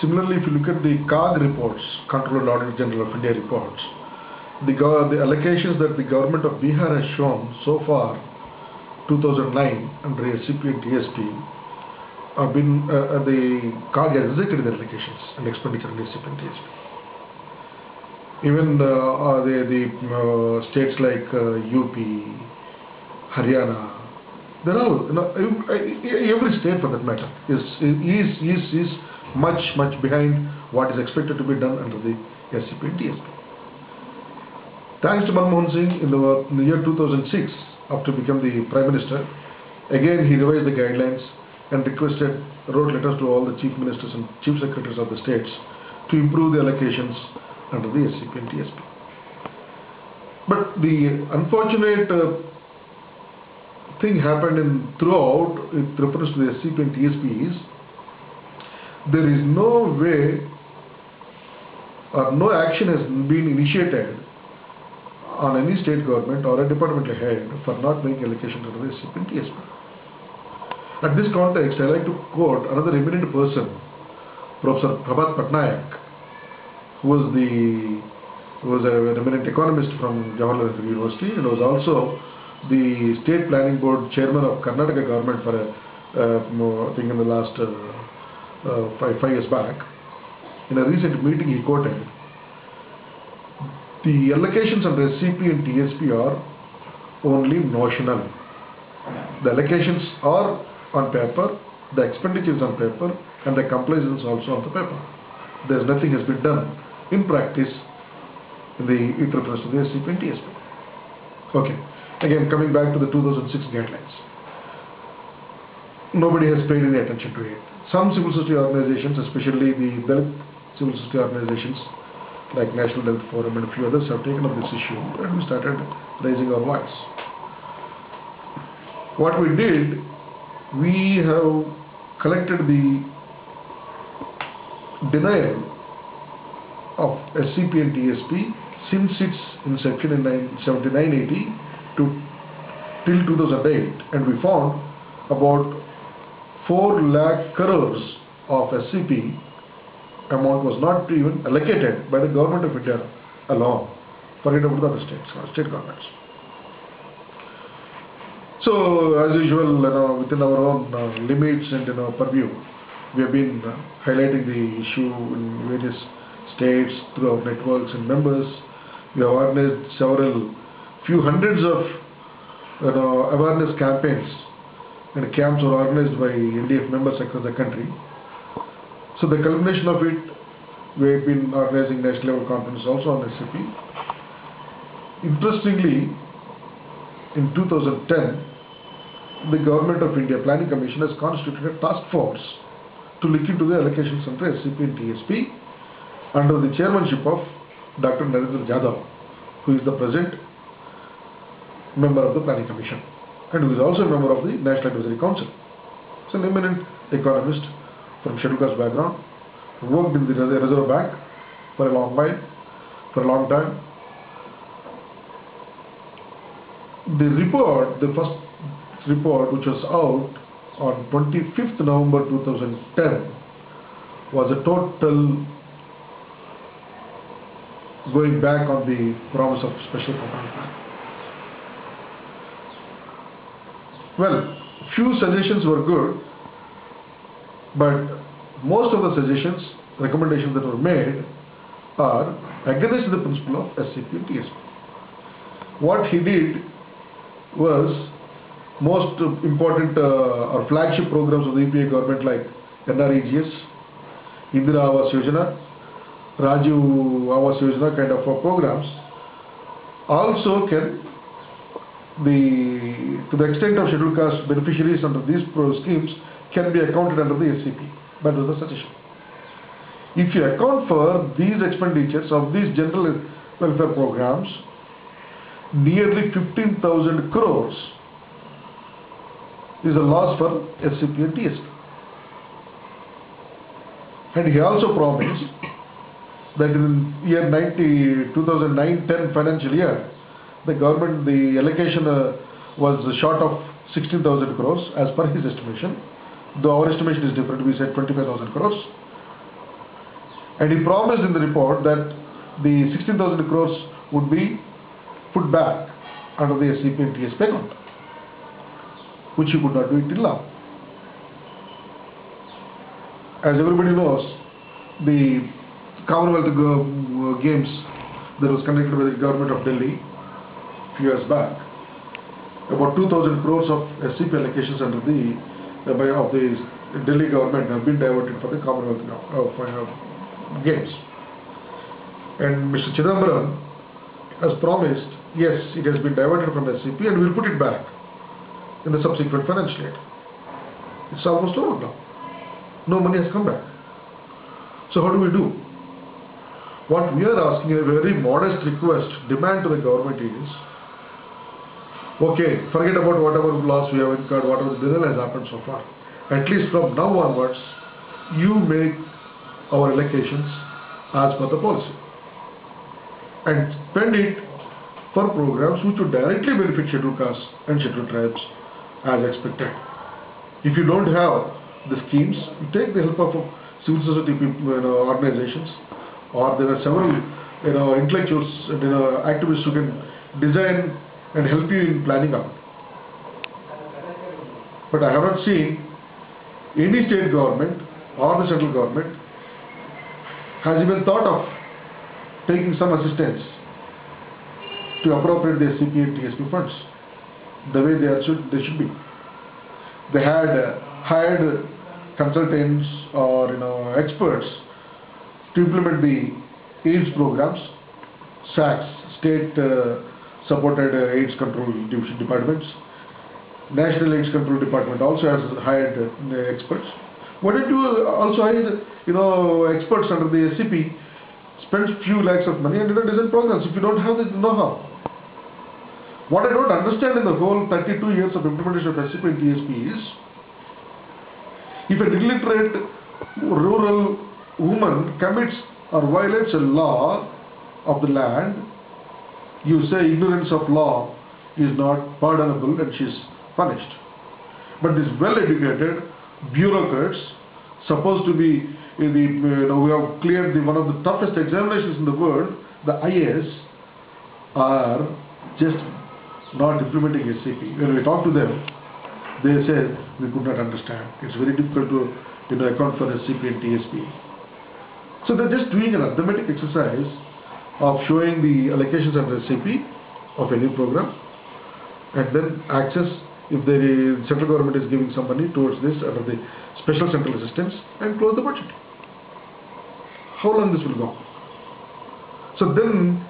Similarly, if you look at the CAG reports, Controller Auditor General of India reports, the allocations that the government of Bihar has shown so far, 2009 under SCP and TSP, have been the CAG has rejected the allocations and expenditure in SCP and TSP. Even the states like UP, Haryana, they're all, every state for that matter is much behind what is expected to be done under the SCP and TSP. Thanks to Manmohan Singh, in the year 2006, after becoming the Prime Minister, again he revised the guidelines and wrote letters to all the Chief Ministers and Chief Secretaries of the states to improve the allocations under the SCP and TSP. But the unfortunate thing happened throughout with reference to the SCP and TSP is there is no way or no action has been initiated on any state government or a departmental head for not making allocation under the SCP and TSP. At this context, I like to quote another eminent person, Professor Prabhat Patnaik, who was an eminent economist from Jawaharlal Nehru University and was also the State Planning Board Chairman of Karnataka government for I think in the last 5 years back. In a recent meeting he quoted, the allocations under SCP and TSP are only notional. The allocations are on paper, the expenditure is on paper, and the compliance is also on the paper. There's nothing has been done in practice in the reference to the SCP and TSP. Okay, again coming back to the 2006 guidelines. Nobody has paid any attention to it. Some civil society organizations, especially the Dalit civil society organizations like National Dalit Forum and a few others, have taken up this issue and we started raising our voice. What we did, we have collected the denial of SCP and TSP since its inception in 7980 till 2008, and we found about 4 lakh crores of SCP amount was not even allocated by the government of India alone, forget about the other states or state governments. So, as usual, within our own limits and purview, we have been highlighting the issue in various states through our networks and members. We have organized few hundreds of awareness campaigns and camps were organized by NDF members across the country. So the culmination of it, we have been organizing national level conferences also on SCP. Interestingly, in 2010, the Government of India Planning Commission has constituted a task force to look into the allocations under SCP and TSP under the chairmanship of Dr. Narendra Jadhav, who is the present member of the Planning Commission and who is also a member of the National Advisory Council. He is an eminent economist from scheduled caste background, who worked in the Reserve Bank for a long time. The report, the first report, which was out on 25th November 2010, was a total going back on the promise of special component plan. Well, few suggestions were good, but most of the suggestions, recommendations that were made are against the principle of SCP and TSP. What he did was most important or flagship programs of the UPA government like NREGS, Indira Awas Yojana, Rajiv Awas Yojana kind of programs also can to the extent of scheduled caste beneficiaries under these schemes can be accounted under the SCP. That was the suggestion. If you account for these expenditures of these general welfare programs, nearly 15,000 crores is a loss for SCP and TSP. And he also promised that in year 2009-10 financial year, the government, the allocation was short of 16,000 crores as per his estimation. Though our estimation is different, we said 25,000 crores. And he promised in the report that the 16,000 crores would be put back under the SCP and TSP account, which he could not do it till now. As everybody knows, the Commonwealth Games that was conducted by the government of Delhi a few years back, about 2,000 crores of SCP allocations under the of the Delhi government have been diverted for the Commonwealth Games. And Mr. Chidambaram has promised, yes, it has been diverted from SCP and we will put it back in the subsequent financial year. It's almost over now. No money has come back. So how do we do? What we are asking, a very modest request, demand to the government is, okay, forget about whatever loss we have incurred, whatever the delay has happened so far. At least from now onwards, you make our allocations as per the policy and spend it for programs which would directly benefit scheduled castes and scheduled tribes as expected. If you don't have the schemes, you take the help of civil society organizations, or there are several intellectuals and activists who can design and help you in planning out. But I have not seen any state government or the central government has even thought of taking some assistance to appropriate the SCP and TSP funds the way they should be. They had hired consultants or experts to implement the AIDS programs. SACS, state supported AIDS control division departments. National AIDS control department also has hired experts. Why don't you also hire experts under the SCP, spend few lakhs of money and design programs if you don't have the know-how? What I don't understand in the whole 32 years of implementation of SCP and TSP is, if an illiterate rural woman commits or violates a law of the land, you say ignorance of law is not pardonable and she is punished. But these well-educated bureaucrats, supposed to be we have cleared one of the toughest examinations in the world, the IAS, are just not implementing SCP. When we talk to them, they say we could not understand. It's very difficult to account for SCP and TSP. So they're just doing an arithmetic exercise of showing the allocations under SCP of any program, and then access if the central government is giving some money towards this under the special central assistance, and close the budget. How long this will go? So then,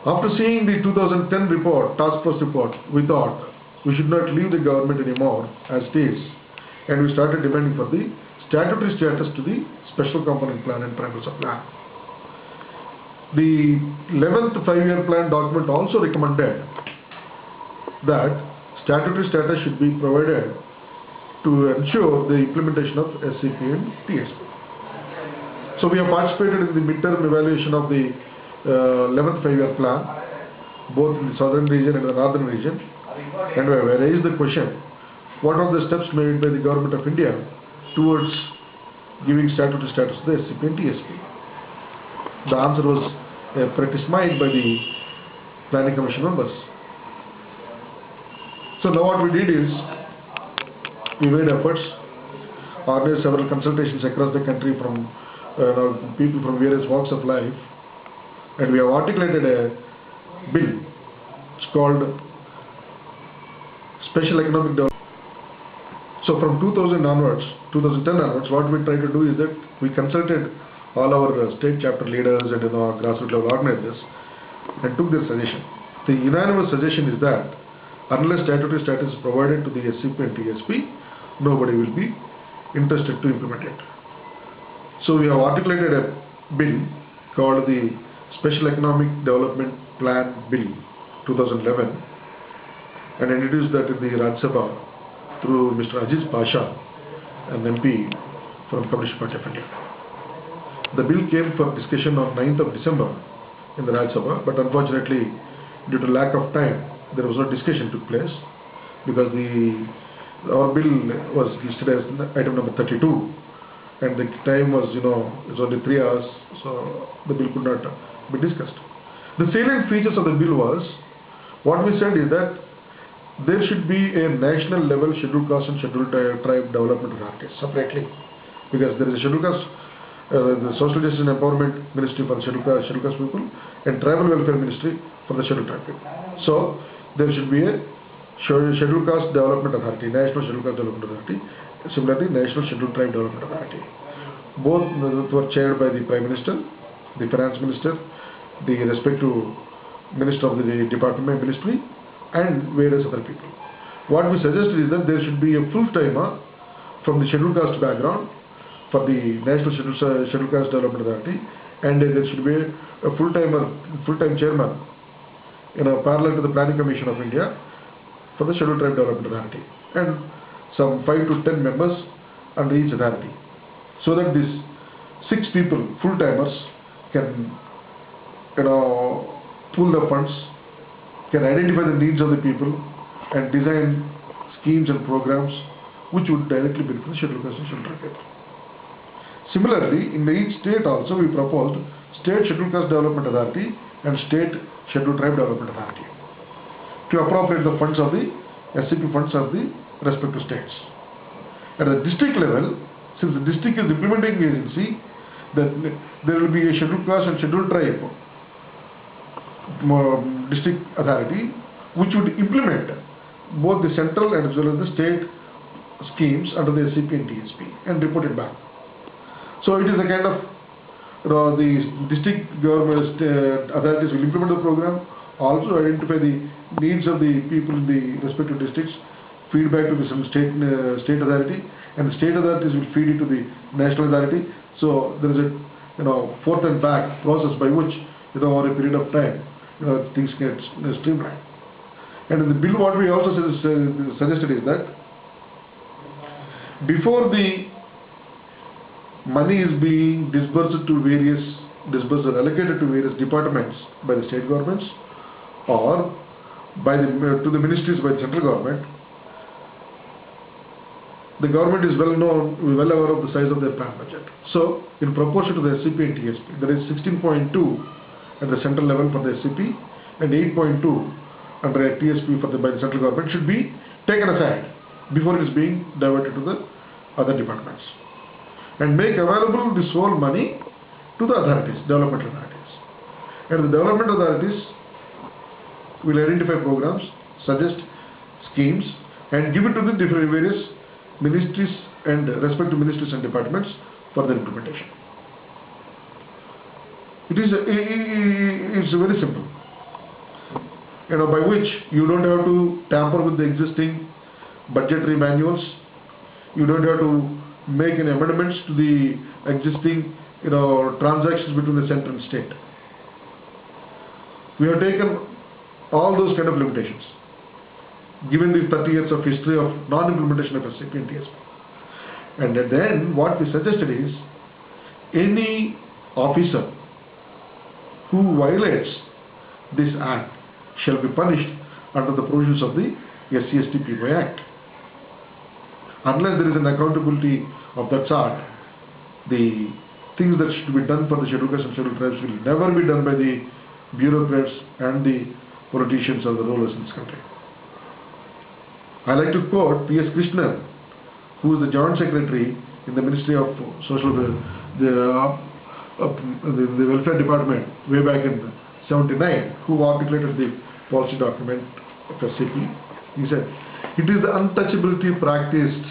after seeing the 2010 report, task force report, we thought we should not leave the government anymore as it is, and we started demanding for the statutory status to the special component plan and tribal plan. The 11th 5-year plan document also recommended that statutory status should be provided to ensure the implementation of SCP and TSP. So we have participated in the midterm evaluation of the 11th 5-year plan, both in the southern region and the northern region, and we have raised the question, what are the steps made by the government of India towards giving statutory status to the SCP and TSP? The answer was pretty smiled by the Planning Commission members. So now what we did is, we made efforts, organized several consultations across the country from people from various walks of life, and we have articulated a bill. It's called Special Economic Development. So from 2010 onwards, what we try to do is that we consulted all our state chapter leaders and grassroots level organizers and took their suggestion. The unanimous suggestion is that unless statutory status is provided to the SCP and TSP, nobody will be interested to implement it. So we have articulated a bill called the Special Economic Development Plan Bill 2011 and introduced that in the Rajya Sabha through Mr. Aziz Pasha, an MP from Communist Party of India. The bill came for discussion on 9th of December in the Rajya Sabha, but unfortunately, due to lack of time, there was no discussion took place because our bill was listed as item number 32, and the time was, it's only 3 hours, so the bill could not be discussed. The salient features of the bill was, what we said is that there should be a national level scheduled caste and scheduled tribe development authority separately, because there is a scheduled caste, the Social Justice and Empowerment Ministry for the scheduled caste people and Tribal Welfare Ministry for the scheduled tribe people. So there should be a scheduled caste development authority, National Scheduled Caste Development Authority, similarly National Scheduled Tribe Development Authority. Both were chaired by the Prime Minister, the Finance Minister, the respective Minister of the Department Ministry, and various other people. What we suggested is that there should be a full-timer from the scheduled caste background for the National Scheduled Caste Development Authority, and there should be a full-time chairman, parallel to the Planning Commission of India for the Scheduled Tribe Development Authority, and some 5 to 10 members under each authority, so that these 6 people, full-timers, can pool the funds, can identify the needs of the people, and design schemes and programs which would directly benefit the scheduled caste and scheduled tribe people. Similarly, in each state also we proposed State Scheduled Caste Development Authority and State Scheduled Tribe Development Authority to appropriate the funds of the SCP funds of the respective states. At the district level, since the district is the implementing agency, that there will be a Scheduled Caste and Scheduled Tribe district authority which would implement both the central and as well as the state schemes under the SCP and TSP and report it back. So it is a kind of, the district government authorities will implement the program, also identify the needs of the people in the respective districts, feedback to the state authority, and the state authorities will feed it to the national authority. So there is a forth and back process by which over a period of time things get streamlined. And in the bill, what we also suggested is that before the money is being disbursed or allocated to various departments by the state governments or to the ministries by the central government, the government is well aware of the size of their planned budget. So, in proportion to the SCP and TSP, there is 16.2 at the central level for the SCP and 8.2 under a TSP by the central government should be taken aside before it is being diverted to the other departments, and make available this whole money to the authorities, development authorities. And the development authorities will identify programs, suggest schemes, and give it to the different various ministries and respective ministries and departments for their implementation. It's very simple, by which you don't have to tamper with the existing budgetary manuals. You don't have to make any amendments to the existing transactions between the center and state. We have taken all those kind of limitations given the 30 years of history of non-implementation of SCP and TSP. And at the end, what we suggested is any officer who violates this act shall be punished under the provisions of the SC/ST PY Act. Unless there is an accountability of that sort, the things that should be done for the scheduled castes and scheduled tribes will never be done by the bureaucrats and the politicians or the rulers in this country. I like to quote P.S. Krishnan, who is the Joint Secretary in the Ministry of Social the Welfare Department way back in '79, who articulated the policy document of SCP. He said, "It is the untouchability practiced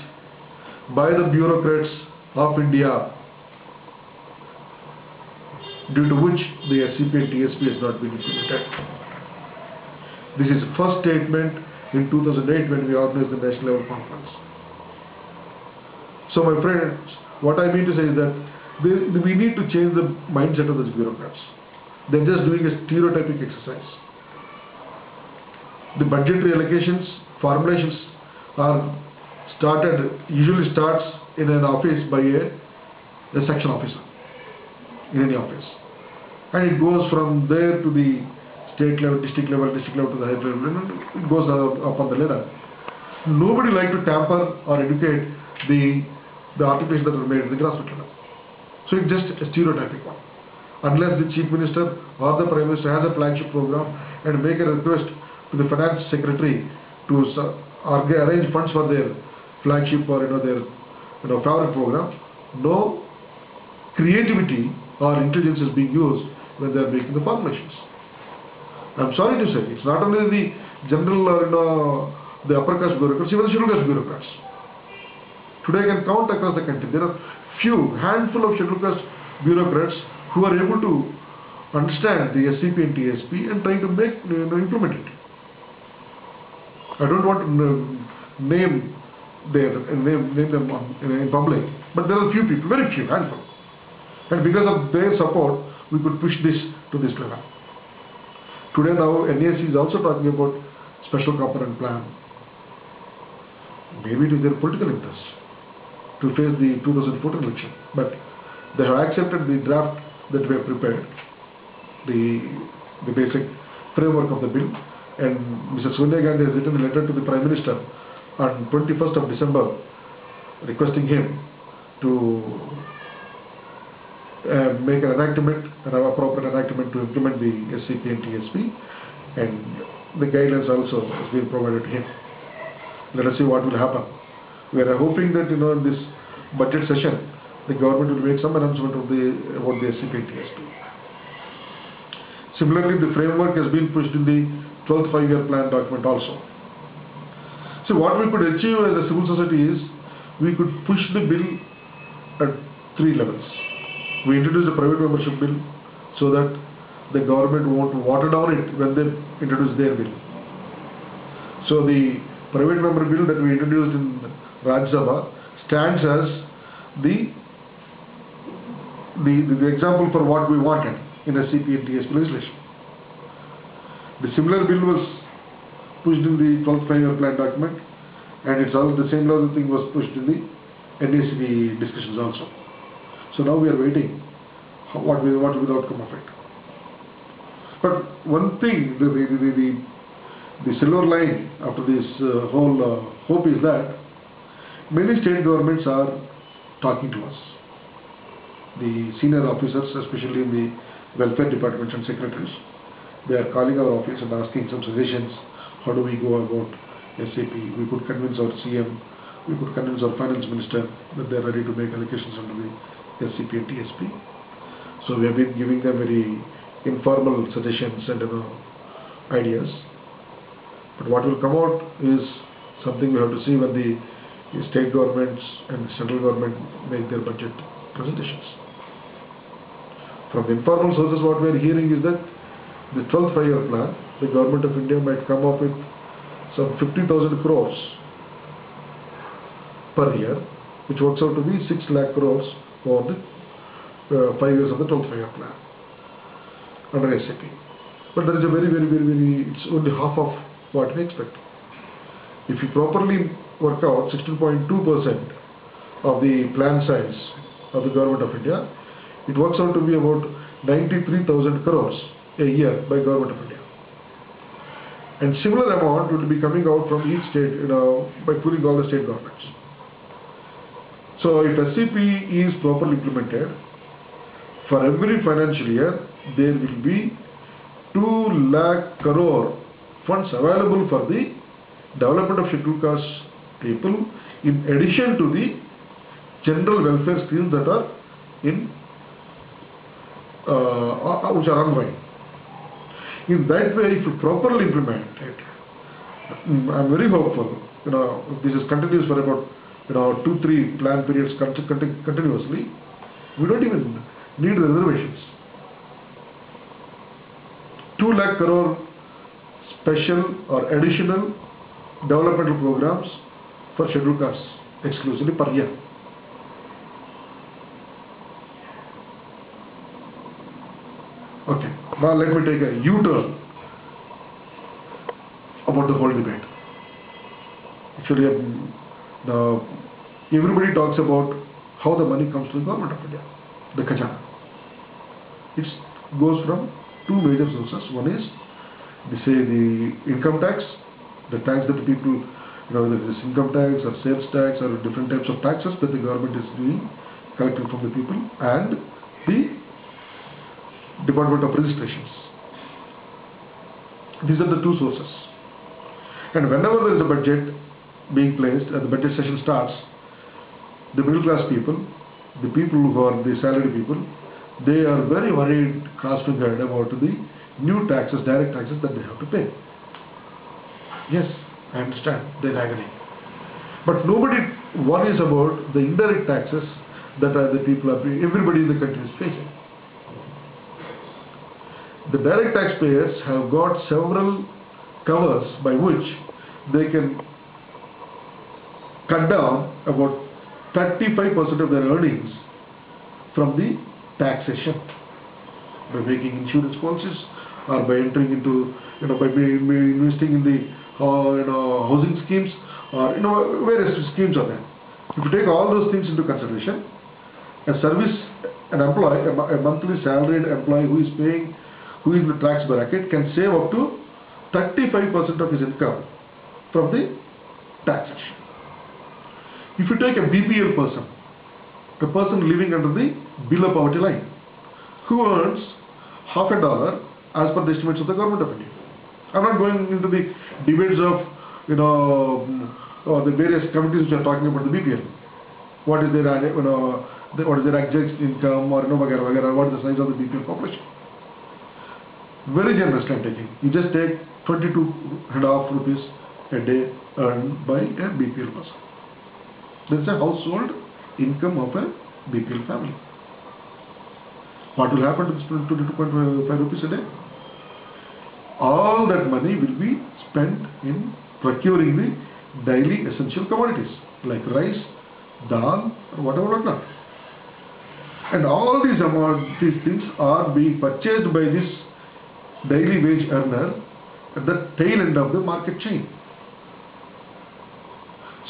by the bureaucrats of India due to which the SCP and TSP has not been implemented." This is the first statement in 2008 when we organized the national level conference. So my friends, what I mean to say is that we need to change the mindset of those bureaucrats. They're just doing a stereotypic exercise. The budgetary allocations, formulations usually starts in an office by a section officer in any office. And it goes from there to the state level, district level to the higher level, and it goes up on the ladder. Nobody likes to tamper or educate the the articulations that were made at the grassroots level. So it's just a stereotyping one. Unless the Chief Minister or the Prime Minister has a flagship program and make a request to the Finance Secretary to arrange funds for their flagship or their favorite program, no creativity or intelligence is being used when they are making the formulations. I'm sorry to say, it's not only the general or the upper caste bureaucrats, even the scheduled caste bureaucrats. Today I can count across the country, there are handful of scheduled caste bureaucrats who are able to understand the SCP and TSP and trying to implement it. I don't want to name them in public, but there are few people, very few, handful. And because of their support, we could push this to this level. Today now NAC is also talking about special component plan. Maybe it is their political interest to face the 2014 election, but they have accepted the draft that we have prepared, the basic framework of the bill, and Mr. Sonia Gandhi has written a letter to the Prime Minister on 21st of December requesting him to make an enactment, an appropriate enactment to implement the SCP and TSP, and the guidelines also has been provided to him. Let us see what will happen. We are hoping that in this budget session the government will make some announcement about the SCP and TSP. Similarly, the framework has been pushed in the 12th five-year plan document also. So what we could achieve as a civil society is, we could push the bill at 3 levels. We introduced a private membership bill so that the government won't water down it when they introduce their bill. So the private member bill that we introduced in Rajya Sabha stands as the example for what we wanted in SCP and TSP legislation. The similar bill was pushed in the 12th five-year plan document, and it's also the same other thing was pushed in the NACB discussions also. So now we are waiting what will be the outcome of it. But one thing, the silver line after this whole hope is that many state governments are talking to us. The senior officers, especially in the welfare departments and secretaries, they are calling our office and asking some suggestions. How do we go about SCP? We could convince our CM, we could convince our finance minister that they are ready to make allocations under the SCP and TSP. So we have been giving them very informal suggestions and ideas. But what will come out is something we have to see when the state governments and the central government make their budget presentations. From the informal sources, what we are hearing is that the 12th five-year plan, the government of India might come up with some 50,000 crores per year, which works out to be 6 lakh crores for the 5 years of the 12th five-year plan under SCP. But there is a very, it's only half of what we expect. If you properly work out 16.2% of the plan size of the government of India, it works out to be about 93,000 crores a year by government of India. And similar amount will be coming out from each state, by pooling all the state governments. So if SCP is properly implemented, for every financial year, there will be 2 lakh crore funds available for the development of scheduled caste people, in addition to the general welfare schemes that are in which are ongoing. In that way, if you properly implement it, I'm very hopeful. If this is continuous for about 2-3 plan periods continuously, we don't even need reservations. 2 lakh crore special or additional developmental programs for scheduled castes exclusively per year. Okay, now let me take a U-turn about the whole debate. Actually, now everybody talks about how the money comes to the government of India, the khajana. It goes from 2 major sources. One is, they say, the income tax, the tax that the people whether it is income tax or sales tax or different types of taxes that the government is doing, collecting from the people, and the Department of Registrations. These are the two sources. And whenever there is a budget being placed and the budget session starts, the middle class people, the people who are the salaried people, they are very worried, cross-fingered about the new taxes, direct taxes that they have to pay. Yes, I understand, they are agony. But nobody worries about the indirect taxes that the people are paying, everybody in the country is facing. The direct taxpayers have got several covers by which they can cut down about 35% of their earnings from the taxation by making insurance policies or by entering into, by investing in the housing schemes or various schemes are there. If you take all those things into consideration, an employee, a monthly salaried employee who is in the tax bracket can save up to 35% of his income from the taxation. If you take a BPL person, a person living under the below poverty line, who earns $50 as per the estimates of the Government of India. I'm not going into the debates of the various committees which are talking about the BPL. What is their what is their exact income, or what is the size of the BPL population? Very generously I'm taking. You just take 22.5 rupees a day earned by a BPL person. That's a household income of a BPL family. What will happen to this 22.5 rupees a day? All that money will be spent in procuring the daily essential commodities like rice, dal, or whatever. And all these things are being purchased by this daily wage earner at the tail end of the market chain.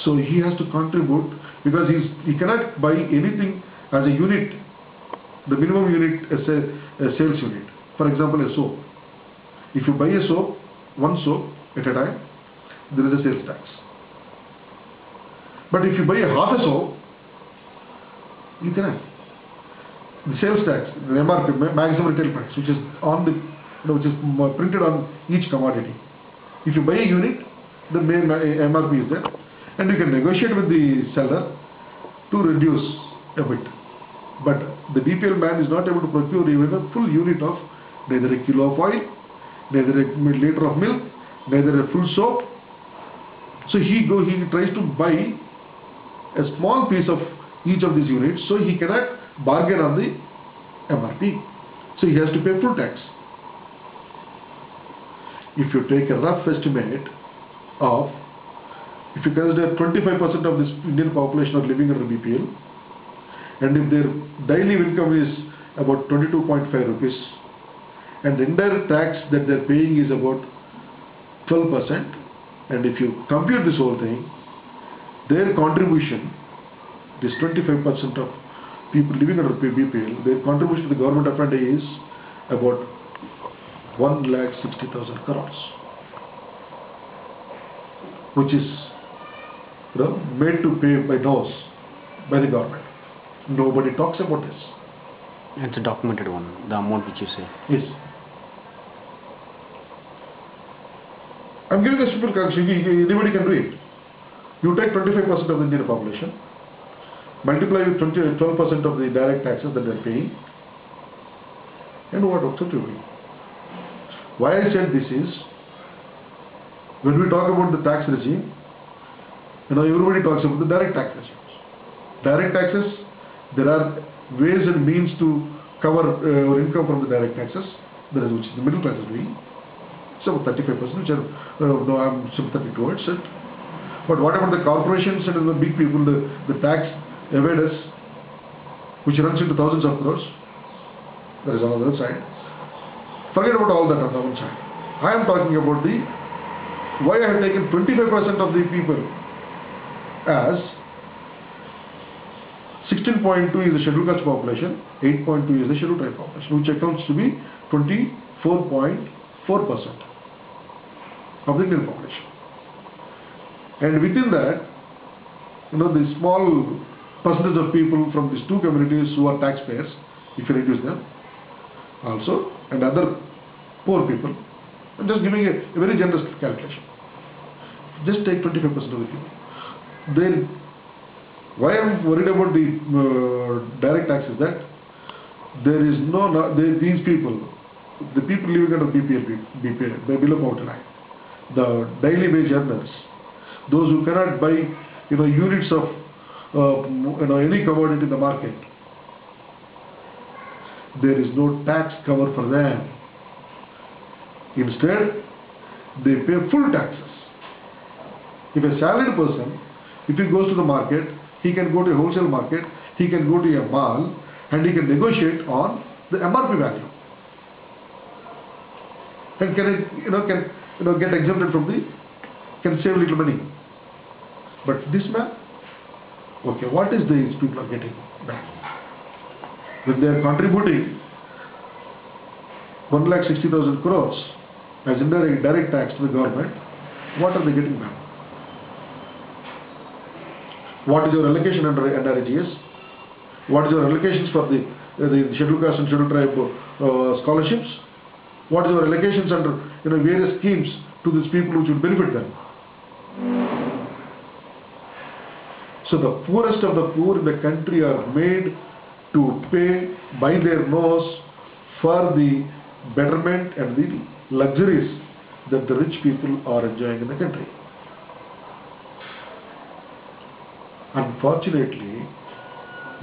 So he has to contribute, because he cannot buy anything as a unit, the minimum unit as a sales unit. For example, a soap. If you buy a soap, one soap at a time, there is a sales tax. But if you buy a half a soap, you cannot. The sales tax, the MRP, maximum retail price, which is on the, which is printed on each commodity. If you buy a unit, the main MRP is there, and you can negotiate with the seller to reduce a bit. But the BPL man is not able to procure even a full unit of neither a kilo of oil, neither a liter of milk, neither a full soap. So he tries to buy a small piece of each of these units, so he cannot bargain on the MRP. So he has to pay full tax. If you take a rough estimate of, if you consider 25% of this Indian population are living under BPL, and if their daily income is about 22.5 rupees, and the indirect tax that they are paying is about 12%, and if you compute this whole thing, their contribution, this 25% of people living under BPL, their contribution to the government of India is about 1,60,000 crores, which is made to pay by nose by the government. Nobody talks about this. It's a documented one, the amount which you say. Yes. I'm giving a simple calculation. Anybody can do it. You take 25% of the Indian population, multiply with 12% of the direct taxes that they are paying, and what also to do. Why I said this is, when we talk about the tax regime, everybody talks about the direct tax regimes. Direct taxes, there are ways and means to cover our income from the direct taxes, which the middle class is doing. So 35%, which I'm sympathetic towards it. But what about the corporations and the big people, the tax evaders, which runs into thousands of crores? There is another side. Forget about all that on the one side. I am talking about why I have taken 25% of the people as 16.2 is the scheduled caste population, 8.2 is the scheduled tribe population, which accounts to be 24.4% of the Indian population. And within that, the small percentage of people from these two communities who are taxpayers, if you reduce them also, and other poor people, I'm just giving a very generous calculation. Just take 25% of the people. Then, why I'm worried about the direct tax is that there is these people, the people living under BPL, below poverty line, the daily wage earners, those who cannot buy, units of, any commodity in the market, there is no tax cover for them. Instead, they pay full taxes. If a salaried person, if he goes to the market, he can go to a wholesale market, he can go to a mall, and he can negotiate on the MRP value. And can get exempted from can save little money. But this man, okay, what is these people are getting back? When they are contributing 1,60,000 crores as indirect direct tax to the government, what are they getting back? What is your allocation under NREGS? What is your allocations for the scheduled caste and scheduled tribe scholarships? What is your allocations under various schemes to these people which would benefit them? So the poorest of the poor in the country are made to pay by their nose for the betterment and the luxuries that the rich people are enjoying in the country. Unfortunately,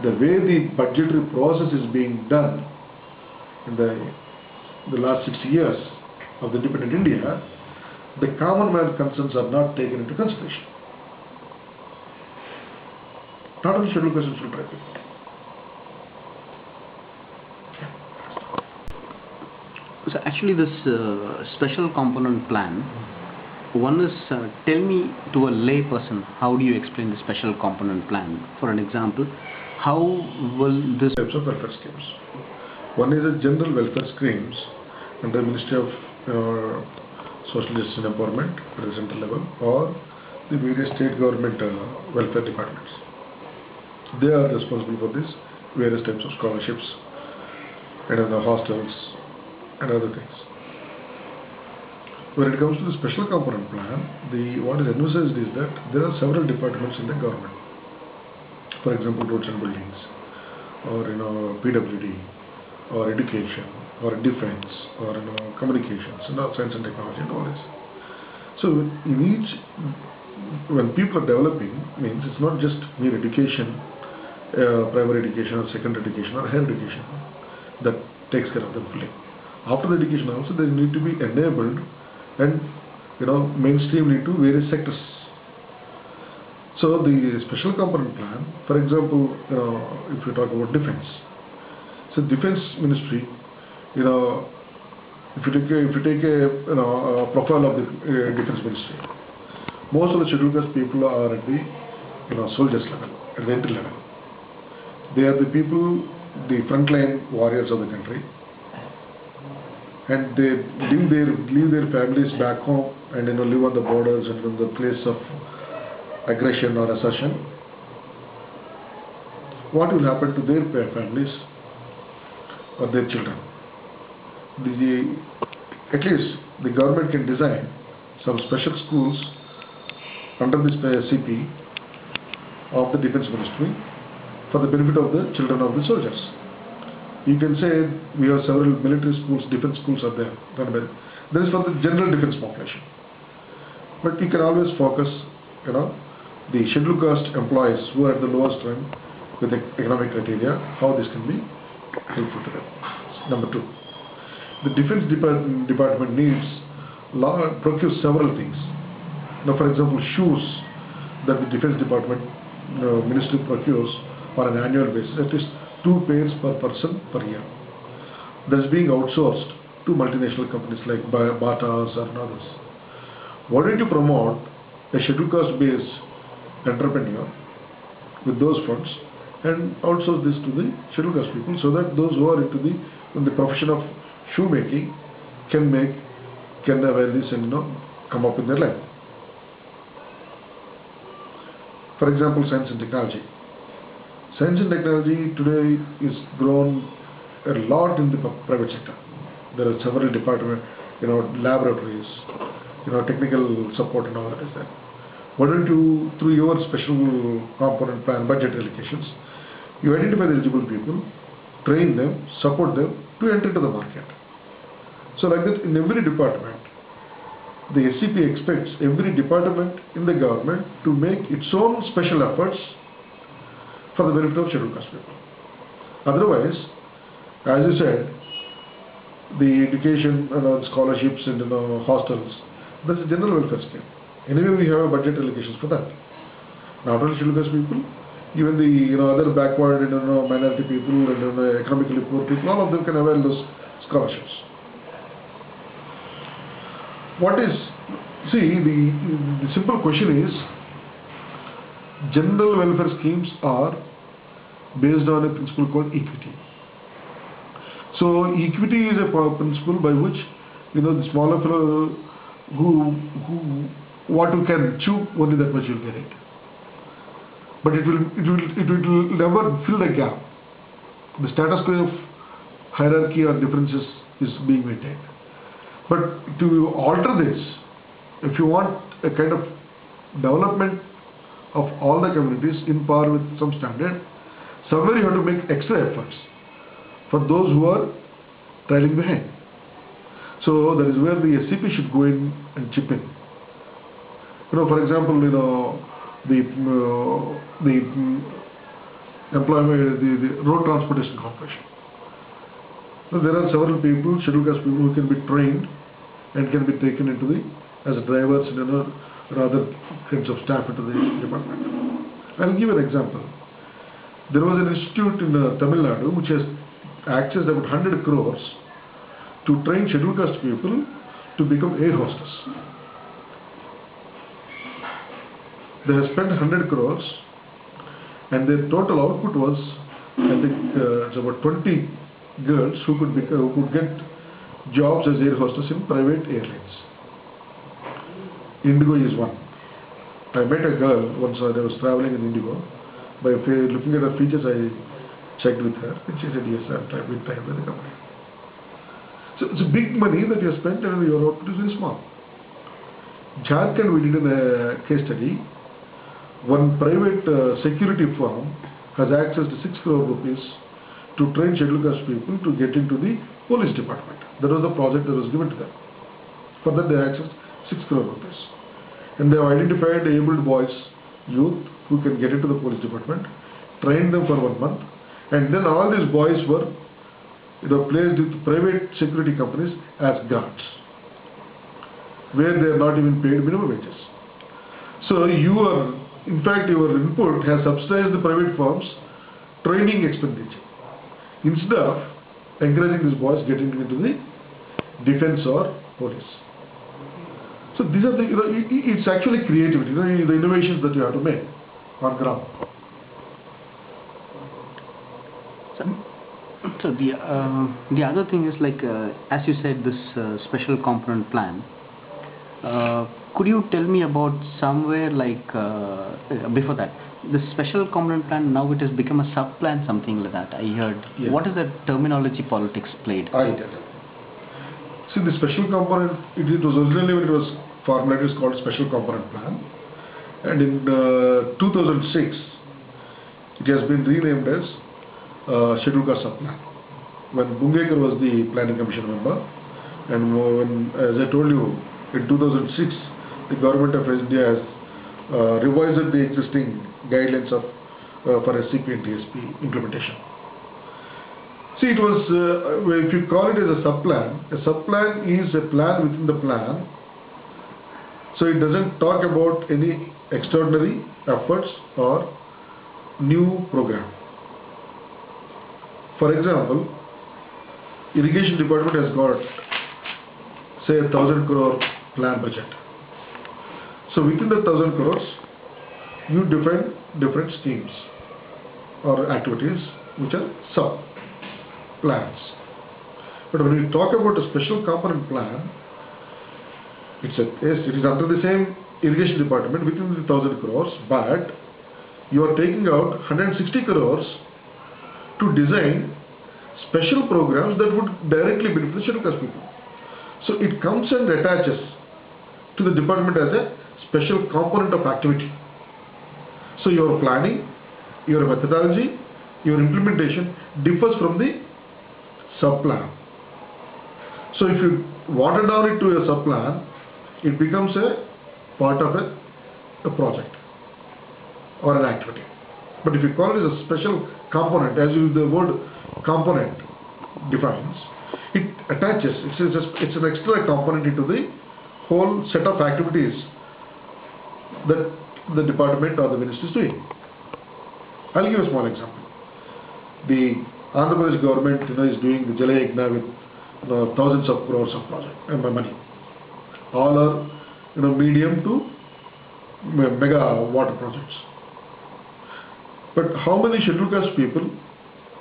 the way the budgetary process is being done in the last 60 years of the independent India, the common man's concerns are not taken into consideration. Not only scheduled caste and scheduled tribe people. So actually this special component plan, one is, tell me to a lay person, how do you explain the special component plan? For an example, how will this... Types of welfare schemes. One is a general welfare schemes under the Ministry of Social Justice and Empowerment at the central level, or the various state government welfare departments. They are responsible for this various types of scholarships and the hostels and other things. When it comes to the special component plan, what is envisaged is that there are several departments in the government. For example, roads and buildings, or PWD, or education, or defense, or communications, and science and technology, and all this. So in each, when people are developing, means it's not just mere education, primary education, or secondary education, or higher education that takes care of them fully. After the education also, they need to be enabled and mainstreamed into various sectors. So the special component plan, for example, if you talk about defense, so defense ministry, if you take a profile of the defense ministry, most of the scheduled caste people are at the soldiers level, at the entry level. They are the people, the frontline warriors of the country, and they leave their families back home and live on the borders and in the place of aggression or assertion. What will happen to their families or their children? At least the government can design some special schools under this CP of the defense ministry for the benefit of the children of the soldiers. You can say we have several military schools, defense schools are there. That is for the general defense population. But you can always focus, the scheduled caste employees who are at the lowest rank with the economic criteria, how this can be helpful to them. Number two, the defense department needs procure several things. Now, for example, shoes that the defense department ministry procures on an annual basis, at least 2 pairs per person per year. That's being outsourced to multinational companies like Batas or others. Why don't you promote a scheduled caste based entrepreneur with those funds and outsource this to the scheduled caste people, so that those who are in the profession of shoemaking can avail this and come up in their life. For example, science and technology. Science and technology today is grown a lot in the private sector. There are several departments, laboratories, technical support and all that is there. Why don't you, through your special component plan, budget allocations, you identify the eligible people, train them, support them to enter into the market. So like that, in every department, the SCP expects every department in the government to make its own special efforts for the benefit of scheduled caste people. Otherwise, as you said, the education, scholarships and hostels, that's a general welfare scheme. Anyway, we have a budget allocations for that. Not only scheduled caste people, even the other backward and minority people and economically poor people, all of them can avail those scholarships. The simple question is, general welfare schemes are based on a principle called equity. So equity is a principle by which the smaller fellow what you can chew, only that much you'll get it. But it will never fill the gap. The status quo of hierarchy or differences is being maintained. But to alter this, if you want a kind of development of all the communities in par with some standard, somewhere you have to make extra efforts for those who are trailing behind. So that is where the SCP should go in and chip in. For example, the employment, the road transportation corporation. So there are several people, scheduled caste people, who can be trained and can be taken into as drivers and other kinds of staff into the department. I'll give an example. There was an institute in Tamil Nadu which has accessed about 100 crores to train scheduled caste people to become air hostess. They have spent 100 crores and their total output was, I think, it's about 20 girls who could get jobs as air hostess in private airlines. Indigo is one. I met a girl once I was traveling in Indigo. By looking at her features, I checked with her and she said, yes, I've been trained by the company. So it's a big money that you have spent and your output is very small. Jharkhand, we did a case study. One private security firm has access to 6 crore rupees to train scheduled caste people to get into the police department. That was the project that was given to them. For that they accessed 6 crore rupees. And they have identified able boys, youth, who can get into the police department, trained them for 1 month, and then all these boys were placed with private security companies as guards, where they are not even paid minimum wages. So in fact, your input has subsidized the private firms' training expenditure, instead of encouraging these boys getting into the defense or police. So these are it's actually creativity, the innovations that you have to make on ground. So the other thing is as you said, this special component plan. Could you tell me about somewhere before that, the special component plan, now it has become a sub-plan, something like that, I heard. Yeah. What is the terminology politics played? I get it. See, the special component, it was originally when it was formulated, it's called special component plan. And in 2006, it has been renamed as scheduled caste sub-plan. When Bungekar was the planning commission member, and when, as I told you, in 2006, the government of India has revised the existing guidelines for SCP and TSP implementation. See, it was, if you call it as a sub-plan is a plan within the plan. So it doesn't talk about any extraordinary efforts or new program. For example, irrigation department has got, say, 1,000 crore plan budget. So within the 1,000 crores, you define different schemes or activities which are sub-plans. But when you talk about a special component plan, it is under the same irrigation department within the 1,000 crores, but you are taking out 160 crores to design special programs that would directly benefit the scheduled caste people. So it comes and attaches to the department as a special component of activity. So your planning, your methodology, your implementation differs from the sub-plan. So if you water down it to a sub-plan, it becomes a part of a project or an activity. But if you call it as a special component, as you the word component defines, it attaches, it's an extra component into the whole set of activities that the department or the ministry is doing. I'll give a small example. The Andhra Pradesh government is doing the Jala Yajna with thousands of crores of project and money. All are medium to mega water projects. But how many scheduled caste people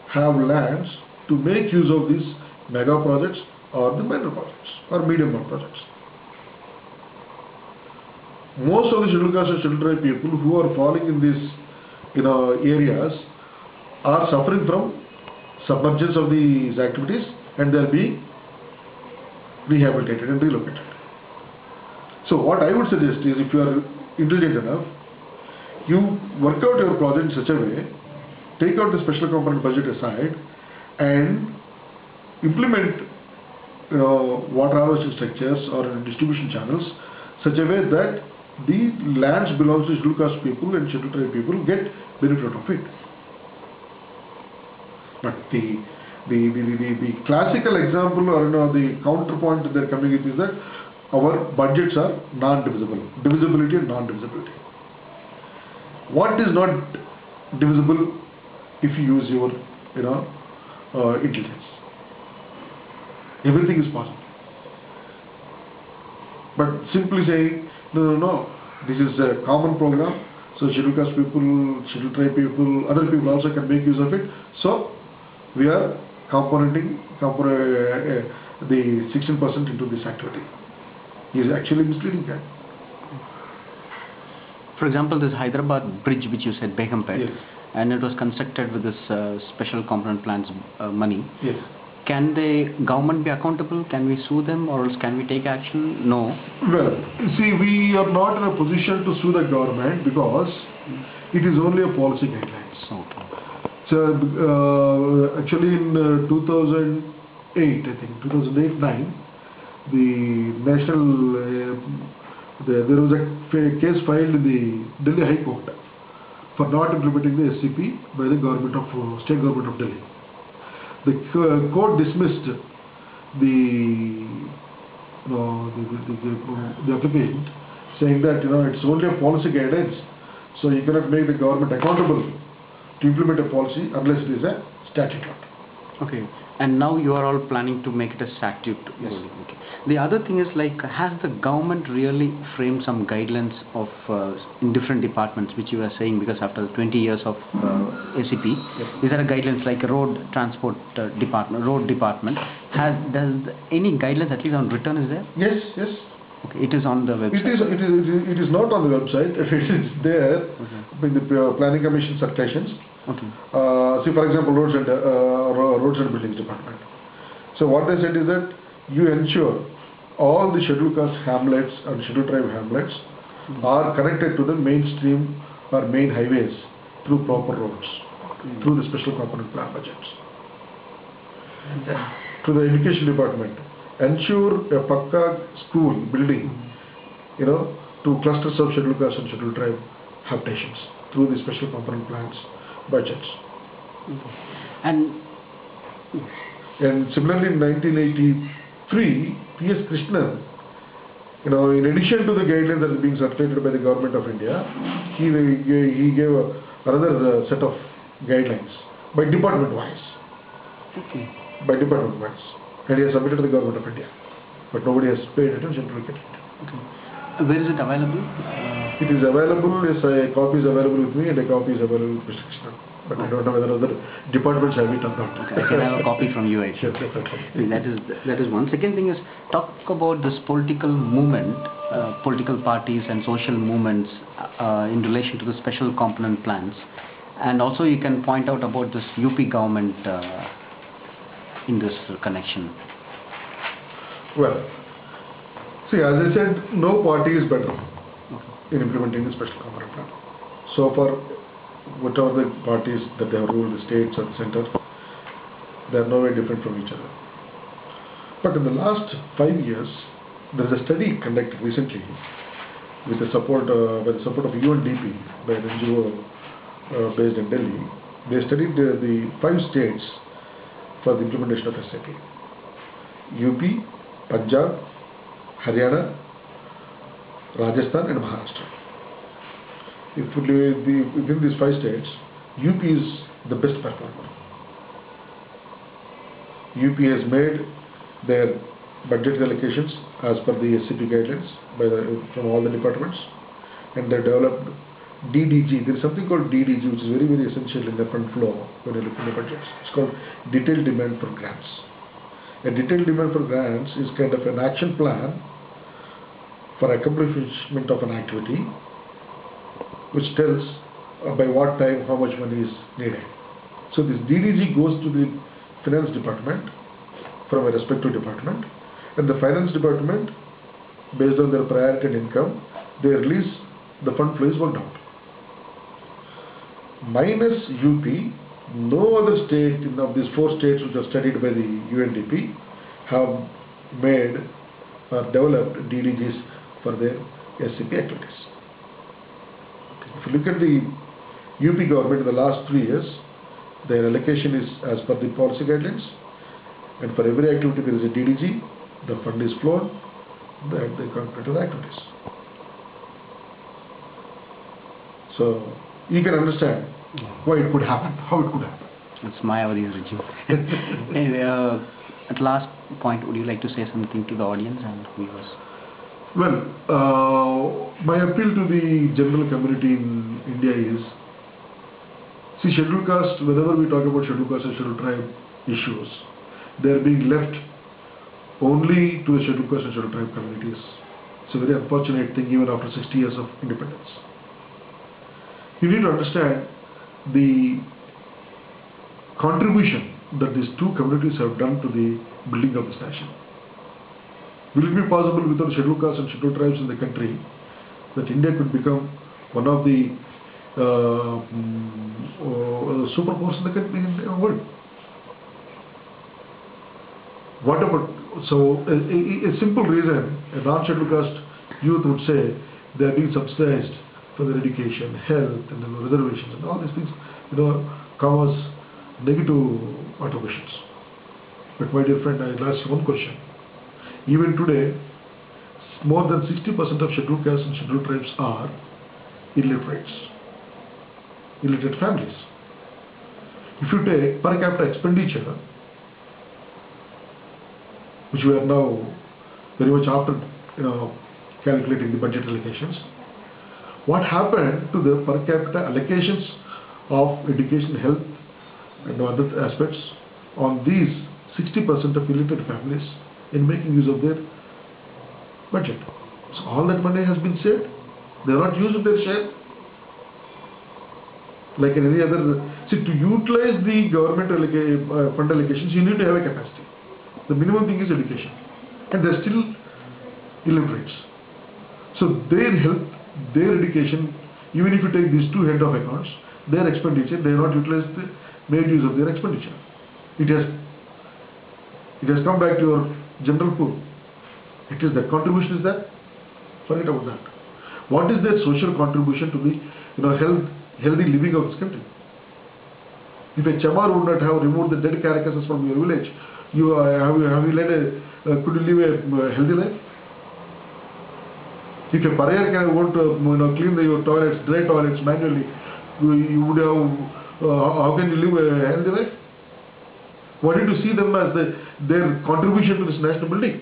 have lands to make use of these mega projects or the minor projects or medium projects? Most of the scheduled caste and scheduled tribe people who are falling in these areas are suffering from submergence of these activities, and they are being rehabilitated and relocated. So what I would suggest is, if you are intelligent enough, you work out your project in such a way, take out the special component budget aside and implement water harvesting structures or distribution channels such a way that the lands belongs to scheduled caste people and scheduled tribe people get benefit of it. But the classical example or the counterpoint that they are coming with is that our budgets are non-divisible, divisibility and non-divisibility. What is not divisible if you use your intelligence? Everything is possible. But simply saying no, this is a common program, so scheduled caste people, scheduled tribe people, other people also can make use of it. So we are componenting the 16% into this activity. Is actually misleading that. For example, this Hyderabad bridge which you said, Begumpet, yes, and it was constructed with this special component plans money. Yes. Can the government be accountable? Can we sue them, or else can we take action? No. Well, see, we are not in a position to sue the government because it is only a policy guidelines. Okay. So actually in 2008, I think 2008-9, the national there was a case filed in the Delhi High Court for not implementing the SCP by the government of state government of Delhi. The court dismissed the application, saying that it's only a policy guidance, so you cannot make the government accountable to implement a policy unless it is a statute. Okay. And now you are all planning to make it a statute. Yes. Okay. The other thing is, like, has the government really framed some guidelines of in different departments, which you were saying, because after 20 years of ACP, yes, is there a guidelines like road transport department, road department? Does any guidelines at least on written is there? Yes, yes. Okay, it is on the website. It is not on the website. It is there in the planning commission circulations. Okay. See, for example, roads and buildings department. So what they said is that you ensure all the scheduled caste hamlets and scheduled tribe hamlets are connected to the mainstream or main highways through proper roads, through the special component plan budgets. To the education department, ensure a Pakka school building, to clusters of scheduled caste and scheduled tribe habitations through the special component plans budgets. And similarly in 1983, P.S. Krishnan, in addition to the guidelines that are being circulated by the government of India, he gave another set of guidelines by department wise. okay. By department wise. And he has submitted to the government of India. But nobody has paid attention to look at it. Okay. Where is it available? It is available, yes, a copy is available with me and a copy is available with Mr. Krishnan. But I don't know whether other departments have it or not. Okay, I can have a copy from you, Sure, actually. definitely. That is one. Second thing is, talk about this political movement political parties and social movements in relation to the special component plans, and also you can point out about this UP government in this connection. Well, see, as I said, no party is better in implementing the special component plan. So far, whatever the parties that they have ruled, the states or the center, they are no way different from each other. But in the last 5 years, there is a study conducted recently with the support by the support of UNDP, by an NGO based in Delhi. They studied the 5 states for the implementation of SAP: UP, Punjab, Haryana, Rajasthan, and Maharashtra. Within these 5 states, UP is the best performer. UP has made their budget allocations as per the SCP guidelines from all the departments, and they developed DDG. There is something called DDG, which is very, very essential in the fund flow when you look at the budgets. It's called detailed demand for grants. A detailed demand for grants is kind of an action plan for accomplishment of an activity, which tells by what time how much money is needed. So this DDG goes to the finance department from a respective department, and the finance department, based on their priority and income, they release the fund flow is worked out. Minus UP, no other state of these 4 states which are studied by the UNDP have made or developed DDGs for their SCP activities. If you look at the UP government in the last 3 years, their allocation is as per the policy guidelines, and for every activity there is a DDG, the fund is flowed, that they complete the activities. So you can understand why it could happen, how it could happen. It's Mayawati's regime. And, at last point, would you like to say something to the audience and viewers? Well, my appeal to the general community in India is, see, scheduled caste, whenever we talk about scheduled caste and scheduled tribe issues, they are being left only to the scheduled caste and scheduled tribe communities. It's a very unfortunate thing even after 60 years of independence. You need to understand the contribution that these 2 communities have done to the building of this nation. Will it be possible without scheduled castes and scheduled tribes in the country that India could become one of the superpowers in the country, in the world? What about, so a simple reason, a non-scheduled caste youth would say they are being subsidized for their education, health, and reservations, and all these things, come as negative attributions. But my dear friend, I'll ask you one question. Even today, more than 60% of scheduled castes and scheduled tribes are illiterates, illiterate families. If you take per capita expenditure, which we are now very much after calculating the budget allocations, what happened to the per capita allocations of education, health, and other aspects on these 60% of illiterate families in making use of their budget? So all that money has been saved. They are not used their share. Like in any other, see, to utilize the government fund allocations, you need to have a capacity. The minimum thing is education, and they are still illiterates. So their health, their education, even if you take these 2 head of accounts, their expenditure, they are not utilized, made use of their expenditure. It has come back to your general pool. It is that contribution is that. Forget about that. What is their social contribution to the healthy living of this country? If a chamar would not have removed the dead carcasses from your village, could you live a healthy life? If a pariah want to clean your toilets, dry toilets manually, you would have, how can you live a healthy life? Why did you see them as their contribution to this national building?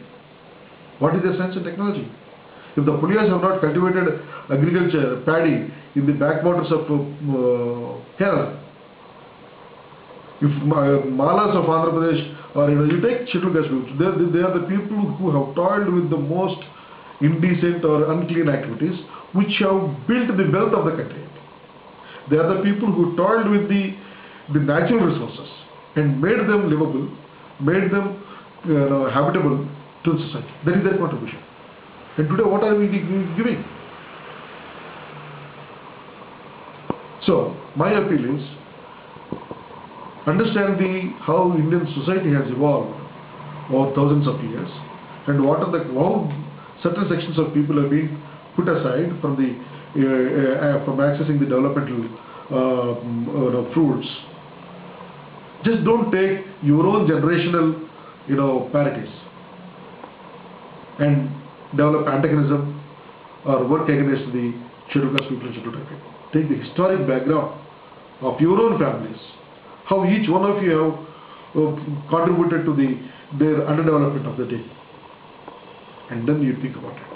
What is their science and technology? If the Puliyas have not cultivated agriculture, paddy, in the backwaters of Kerala, if Malas of Andhra Pradesh, or you take scheduled caste groups, they are the people who have toiled with the most indecent or unclean activities which have built the wealth of the country. They are the people who toiled with the natural resources and made them livable, made them habitable to the society. That is their contribution. And today what are we giving? So my appeal is, understand how Indian society has evolved over thousands of years, and what are how certain sections of people are being put aside from from accessing the developmental fruits. Just don't take your own generational parities and develop antagonism or work against the scheduled caste people and scheduled tribe. Take the historic background of your own families, how each one of you have contributed to their underdevelopment of the day, and then you think about it.